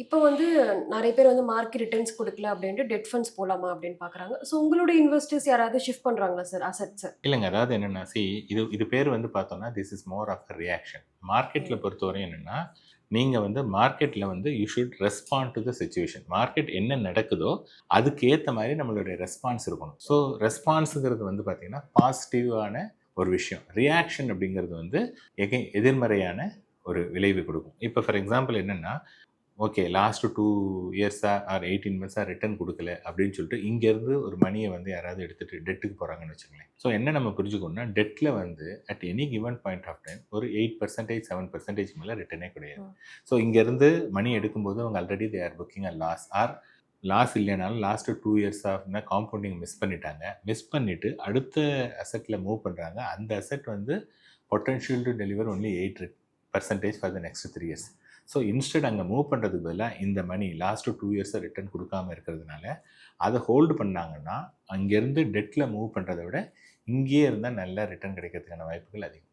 இப்ப வந்து நெறைய பேர் வந்து மார்க்கெட் ரிட்டர்ன்ஸ் குடுக்கல அப்டின்ட்டு டெட் ஃபண்ட்ஸ் போலாமா அப்டின்னு பார்க்குறாங்க. ஸோ உங்களுடைய இன்வெஸ்டர்ஸ் யாராவது ஷிஃப்ட் பண்றாங்களா சார் அசெட்ஸ? இல்லங்க. அதாவது என்னன்னா, இது இது பேர் வந்து பார்த்தோம்னா, this is more of a reaction. மார்க்கெட்ல ம். பொறுத்தவரையும் என்னன்னா, நீங்க வந்து மார்க்கெட்ல வந்து you should respond to the situation. Market என்ன நடக்குதோ, அதுக்கு ஏத்த மாரி நம்மளுடைய ரெஸ்பான்ஸ் இருக்கணும். ஸோ ரெஸ்பான்ஸ்ங்கிறது வந்து பார்த்தீங்கன்னா, பாசிட்டிவான ஒரு விஷயம். ரியாக்ஷன் அப்படிங்கிறது வந்து எதிர்மறையான ஒரு விளைவு குடுக்கும். இப்ப ஃபார் எக்ஸாம்பிள் என்னன்னா, ஓகே. லாஸ்ட் 2 இயர்ஸா ஆர் 18 மந்த்ஸா ரிட்டர்ன் குடுக்கல அப்படின்னு சொல்லிட்டு, இங்கேருந்து ஒரு மணிய வந்து யாராவது எடுத்துட்டு டெட்டுக்கு போறாங்கன்னு வச்சுக்கங்களேன். ஸோ என்ன நம்ம புரிஞ்சுக்கணும்னா, டெட்ல வந்து at any given point of time ஒரு 8% 7% மேல ரிட்டர்னே கிடையாது. ம். ஸோ இங்கேருந்து மணி எடுக்கும்போது அவங்க already they are booking a loss or loss இல்லைனாலும் லாஸ்ட் 2 இயர்ஸ் ஆஃப்னா காம்பவுண்டிங் மிஸ் பண்ணிட்டாங்க. மிஸ் பண்ணிட்டு அடுத்த அசெட்ல மூவ் பண்றாங்க. அந்த அசெட் வந்து potential to deliver only 8% for the next 3 years. So instead அங்கே மூவ் பண்ணுறதுக்கு பதிலாக இந்த மணி லாஸ்ட் 2 இயர்ஸை ரிட்டர்ன் கொடுக்காம இருக்கிறதுனால அதை ஹோல்டு பண்ணாங்கன்னா அங்கேருந்து டெட்டில் மூவ் பண்ணுறதை விட இங்கேயே இருந்தால் நல்ல ரிட்டர்ன் கிடைக்கிறதுக்கான வாய்ப்புகள் அதிகம்.